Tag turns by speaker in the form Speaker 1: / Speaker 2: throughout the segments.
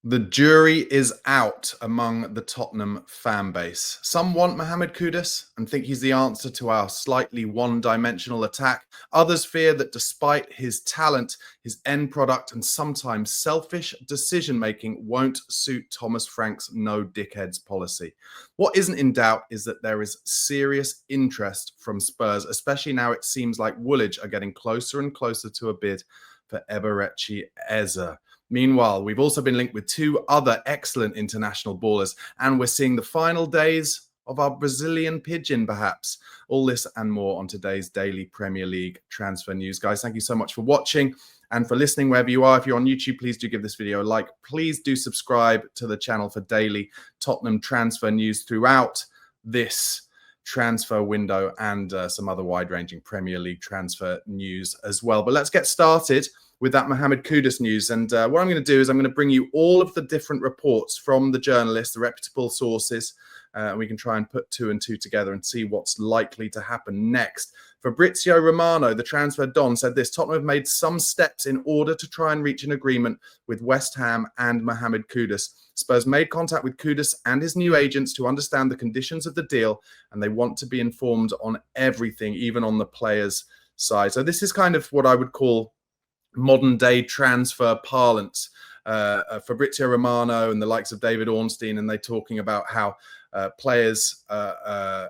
Speaker 1: The jury is out among the Tottenham fan base. Some want Mohammed Kudus and think he's the answer to our slightly one-dimensional attack. Others fear that despite his talent, his end product and sometimes selfish decision-making won't suit Thomas Frank's no dickheads policy. What isn't in doubt is that there is serious interest from Spurs, especially now it seems like Woolwich are getting closer and closer to a bid for Eberechi Eze. Meanwhile, we've also been linked with two other excellent international ballers, and we're seeing the final days of our Brazilian pigeon, perhaps. All this and more on today's daily Premier League transfer news. Guys, thank you so much for watching and for listening wherever you are. If you're on YouTube, please do give this video a like. Please do subscribe to the channel for daily Tottenham transfer news throughout this transfer window and some other wide-ranging Premier League transfer news as well. But let's get started with that Mohammed Kudus news. And what I'm going to do is I'm going to bring you all of the different reports from the journalists, the reputable sources, and we can try and put two and two together and see what's likely to happen next. Fabrizio Romero, the transfer don, said this: Tottenham have made some steps in order to try and reach an agreement with West Ham and Mohammed Kudus. Spurs made contact with Kudus and his new agents to understand the conditions of the deal, and they want to be informed on everything, even on the players' side. So this is kind of what I would call modern day transfer parlance. Fabrizio Romano and the likes of David Ornstein, and they talking about how players'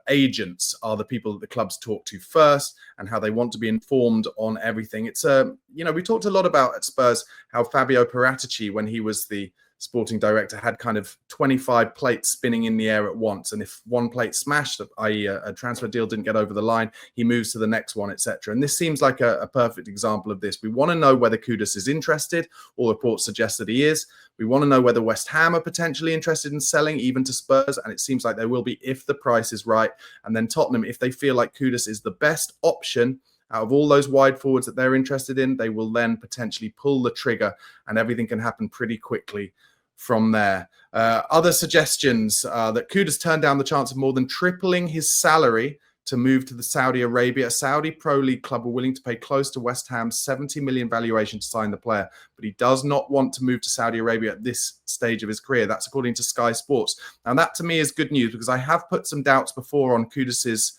Speaker 1: agents are the people that the clubs talk to first and how they want to be informed on everything. It's, we talked a lot about at Spurs how Fabio Paratici, when he was the sporting director, had kind of 25 plates spinning in the air at once, and if one plate smashed, i.e. a transfer deal didn't get over the line, he moves to the next one, etc. And this seems like a perfect example of this. We want to know whether Kudus is interested. All reports suggest that he is. We want to know whether West Ham are potentially interested in selling, even to Spurs, and it seems like they will be if the price is right. And then Tottenham, if they feel like Kudus is the best option out of all those wide forwards that they're interested in, they will then potentially pull the trigger, and everything can happen pretty quickly from there. Other suggestions that Kudus turned down the chance of more than tripling his salary to move to the Saudi Arabia. A Saudi Pro League club were willing to pay close to West Ham's 70 million valuation to sign the player, but he does not want to move to Saudi Arabia at this stage of his career. That's according to Sky Sports. Now that to me is good news, because I have put some doubts before on Kudus's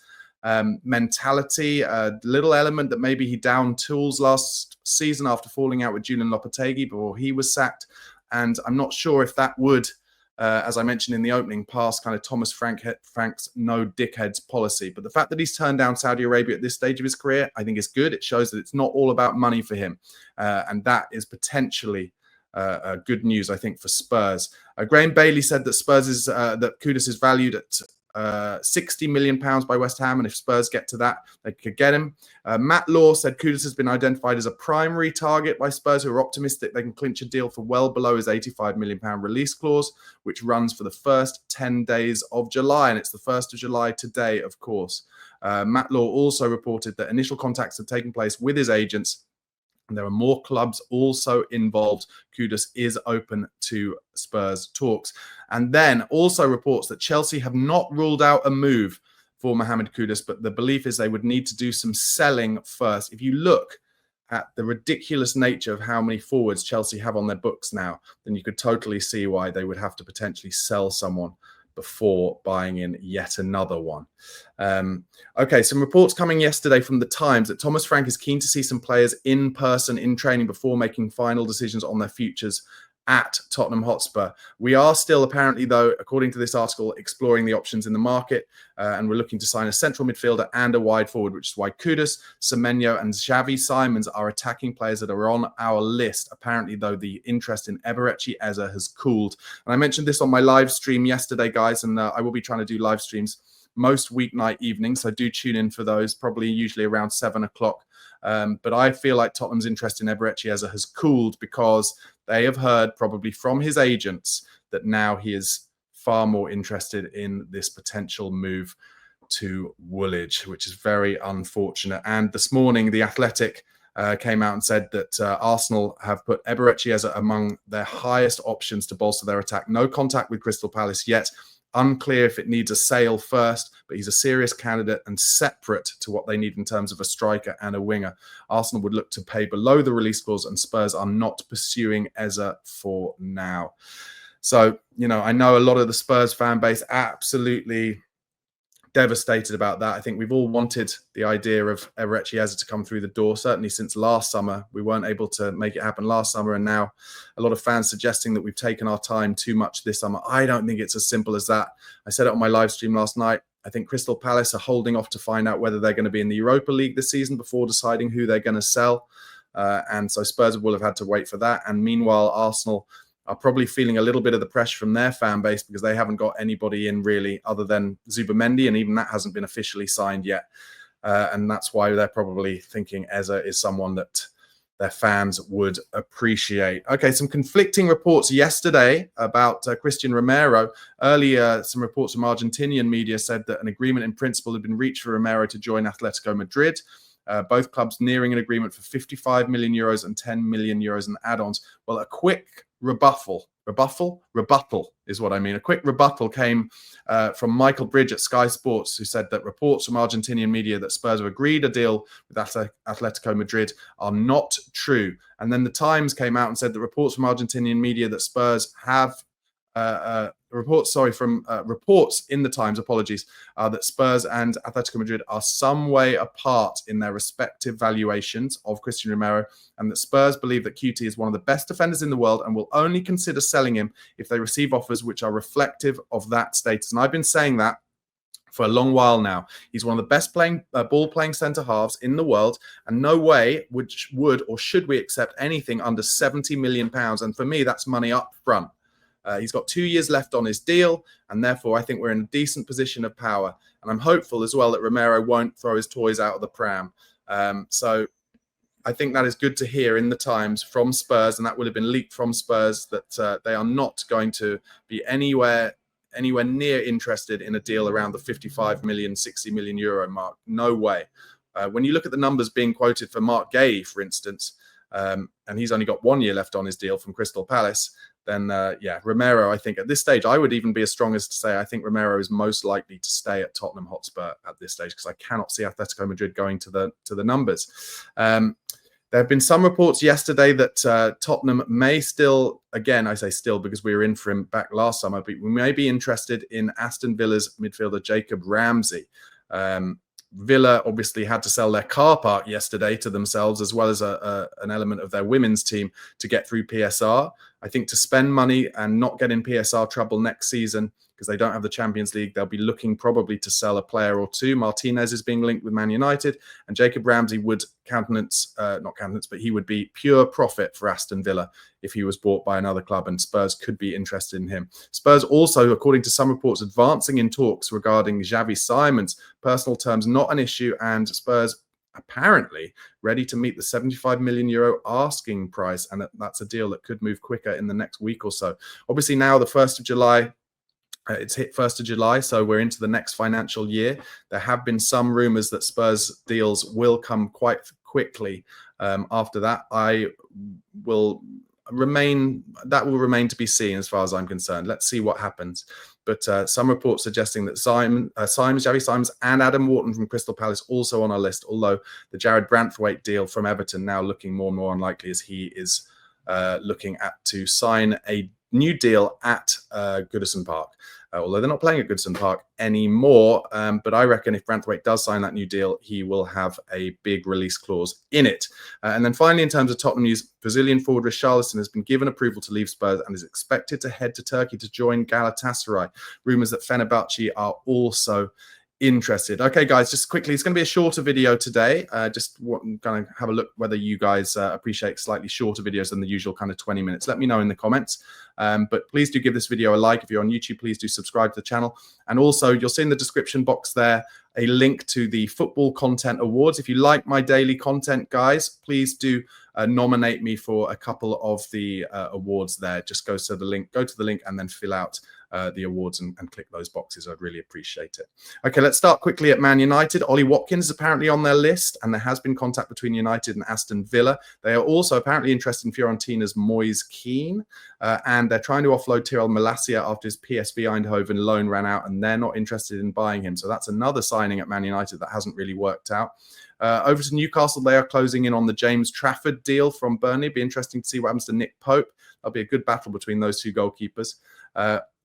Speaker 1: mentality, a little element that maybe he downed tools last season after falling out with Julian Lopetegui before he was sacked. And I'm not sure if that would, as I mentioned in the opening, pass kind of Thomas Frank's no dickheads policy. But the fact that he's turned down Saudi Arabia at this stage of his career, I think is good. It shows that it's not all about money for him. And that is potentially good news, I think, for Spurs. Graham Bailey said that that Kudus is valued at £60 million by West Ham, and if Spurs get to that, they could get him. Matt Law said Kudus has been identified as a primary target by Spurs, who are optimistic they can clinch a deal for well below his £85 million release clause, which runs for the first 10 days of July, and it's the 1st of July today, of course. Matt Law also reported that initial contacts have taken place with his agents, and there are more clubs also involved. Kudus is open to Spurs talks. And then also reports that Chelsea have not ruled out a move for Mohammed Kudus, but the belief is they would need to do some selling first. If you look at the ridiculous nature of how many forwards Chelsea have on their books now, then you could totally see why they would have to potentially sell someone before buying in yet another one. Okay, some reports coming yesterday from The Times that Thomas Frank is keen to see some players in person in training before making final decisions on their futures at Tottenham Hotspur. We are still apparently, though, according to this article, exploring the options in the market, and we're looking to sign a central midfielder and a wide forward, which is why Kudus, Semenyo and Xavi Simons are attacking players that are on our list. Apparently, though, the interest in Eberechi Eze has cooled. And I mentioned this on my live stream yesterday, guys, and I will be trying to do live streams most weeknight evenings, so do tune in for those, probably usually around 7 o'clock. But I feel like Tottenham's interest in Eberechi Eze has cooled because they have heard probably from his agents that now he is far more interested in this potential move to Woolwich, which is very unfortunate. And this morning, The Athletic came out and said that Arsenal have put Eberechi Eze among their highest options to bolster their attack. No contact with Crystal Palace yet, Unclear if it needs a sale first, but he's a serious candidate and separate to what they need in terms of a striker and a winger. Arsenal would look to pay below the release clause, and Spurs are not pursuing Eze for now. So, I know a lot of the Spurs fan base absolutely devastated about that. I think we've all wanted the idea of Eberechi Eze to come through the door, certainly since last summer. We weren't able to make it happen last summer, and now a lot of fans suggesting that we've taken our time too much this summer. I don't think it's as simple as that. I said it on my live stream last night. I think Crystal Palace are holding off to find out whether they're going to be in the Europa League this season before deciding who they're going to sell. And so Spurs will have had to wait for that. And meanwhile, Arsenal are probably feeling a little bit of the pressure from their fan base because they haven't got anybody in really other than Zubamendi, and even that hasn't been officially signed yet. And that's why they're probably thinking Eze is someone that their fans would appreciate. Okay, some conflicting reports yesterday about Christian Romero. Earlier, some reports from Argentinian media said that an agreement in principle had been reached for Romero to join Atletico Madrid. Both clubs nearing an agreement for 55 million euros and 10 million euros in add-ons. Well, a quick rebuttal is what I mean. A quick rebuttal came from Michael Bridge at Sky Sports, who said that reports from Argentinian media that Spurs have agreed a deal with Atletico Madrid are not true. And then the Times came out and said that reports from Argentinian media that Spurs have reports in the Times, that Spurs and Atletico Madrid are some way apart in their respective valuations of Christian Romero, and that Spurs believe that QT is one of the best defenders in the world and will only consider selling him if they receive offers which are reflective of that status. And I've been saying that for a long while now. He's one of the best ball-playing centre-halves in the world, and no way would or should we accept anything under £70 million. And for me, that's money up front. He's got 2 years left on his deal, and therefore I think we're in a decent position of power. And I'm hopeful as well that Romero won't throw his toys out of the pram. So I think that is good to hear in the Times from Spurs, and that would have been leaked from Spurs, that they are not going to be anywhere near interested in a deal around the 55 million, 60 million euro mark. No way. When you look at the numbers being quoted for Mark Gay, for instance, and he's only got 1 year left on his deal from Crystal Palace, then Romero, I think at this stage, I would even be as strong as to say I think Romero is most likely to stay at Tottenham Hotspur at this stage, because I cannot see Atletico Madrid going to the numbers. There have been some reports yesterday that Tottenham may still, again, I say still because we were in for him back last summer, but we may be interested in Aston Villa's midfielder Jacob Ramsey. Villa obviously had to sell their car park yesterday to themselves, as well as an element of their women's team, to get through PSR. I think to spend money and not get in PSR trouble next season, because they don't have the Champions League, they'll be looking probably to sell a player or two. Martinez is being linked with Man United, and Jacob Ramsey would he would be pure profit for Aston Villa if he was bought by another club, and Spurs could be interested in him. Spurs also, according to some reports, advancing in talks regarding Xavi Simons. Personal terms not an issue, and Spurs apparently ready to meet the 75 million euro asking price, and that's a deal that could move quicker in the next week or so. Obviously now the 1st of July, it's hit 1st of July, so we're into the next financial year. There have been some rumours that Spurs deals will come quite quickly. After that, will remain to be seen as far as I'm concerned. Let's see what happens. But some reports suggesting that Xavi Simons and Adam Wharton from Crystal Palace also on our list, although the Jared Branthwaite deal from Everton now looking more and more unlikely, as he is looking to sign a new deal at Goodison Park. Although they're not playing at Goodison Park anymore. But I reckon if Branthwaite does sign that new deal, he will have a big release clause in it. And then finally, in terms of Tottenham news, Brazilian forward Richarlison has been given approval to leave Spurs and is expected to head to Turkey to join Galatasaray. Rumours that Fenerbahce are also interested. Okay, guys, just quickly, it's going to be a shorter video today. Just want to have a look whether you guys appreciate slightly shorter videos than the usual kind of 20 minutes. Let me know in the comments. But please do give this video a like. If you're on YouTube, please do subscribe to the channel. And also, you'll see in the description box there a link to the Football Content Awards. If you like my daily content, guys, please do nominate me for a couple of the awards there. Just go to the link and then fill out the awards and click those boxes. I'd really appreciate it. Okay, let's start quickly at Man United. Ollie Watkins is apparently on their list, and there has been contact between United and Aston Villa. They are also apparently interested in Fiorentina's Moise Kean, and they're trying to offload Tyrell Malacia after his PSV Eindhoven loan ran out, and they're not interested in buying him. So that's another signing at Man United that hasn't really worked out. Over to Newcastle, they are closing in on the James Trafford deal from Burnley. Be interesting to see what happens to Nick Pope. That'll be a good battle between those two goalkeepers.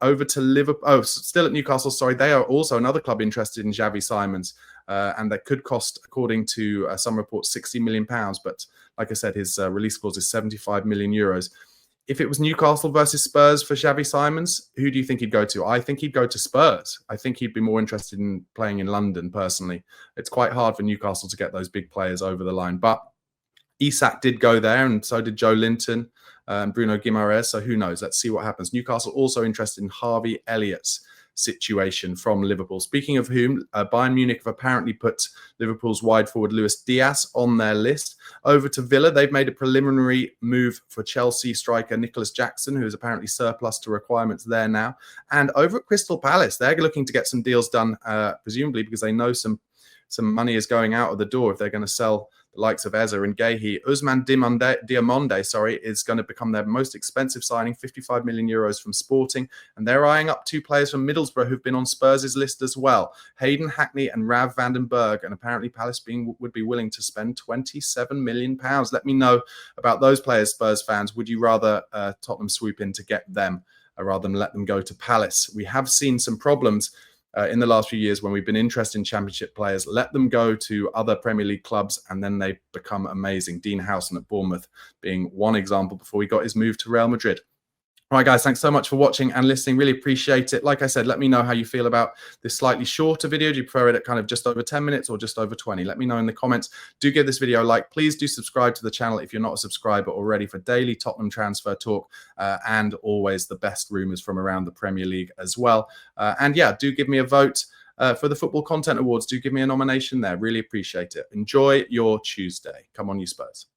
Speaker 1: Over to Liverpool. Still at Newcastle, sorry. They are also another club interested in Xavi Simons, and that could cost, according to some reports, £60 million. But like I said, his release clause is €75 million. If it was Newcastle versus Spurs for Xavi Simons, who do you think he'd go to? I think he'd go to Spurs. I think he'd be more interested in playing in London, personally. It's quite hard for Newcastle to get those big players over the line. But Isak did go there, and so did Joe Linton and Bruno Guimaraes. So who knows? Let's see what happens. Newcastle also interested in Harvey Elliott's situation from Liverpool. Speaking of whom, Bayern Munich have apparently put Liverpool's wide forward Luis Diaz on their list. Over to Villa, they've made a preliminary move for Chelsea striker Nicholas Jackson, who is apparently surplus to requirements there now. And over at Crystal Palace, they're looking to get some deals done, presumably because they know some money is going out of the door if they're going to sell the likes of Eze and Guehi. Ousmane Diamonde, is going to become their most expensive signing, €55 million from Sporting. And they're eyeing up two players from Middlesbrough who've been on Spurs' list as well, Hayden Hackney and Rav van den Berg. And apparently Palace would be willing to spend £27 million. Let me know about those players, Spurs fans. Would you rather Tottenham swoop in to get them rather than let them go to Palace? We have seen some problems in the last few years when we've been interested in Championship players. Let them go to other Premier League clubs and then they become amazing. Dean Howson at Bournemouth being one example before he got his move to Real Madrid. All right, guys, thanks so much for watching and listening. Really appreciate it. Like I said, let me know how you feel about this slightly shorter video. Do you prefer it at kind of just over 10 minutes or just over 20? Let me know in the comments. Do give this video a like. Please do subscribe to the channel if you're not a subscriber already for daily Tottenham transfer talk and always the best rumours from around the Premier League as well. And yeah, do give me a vote for the Football Content Awards. Do give me a nomination there. Really appreciate it. Enjoy your Tuesday. Come on, you Spurs.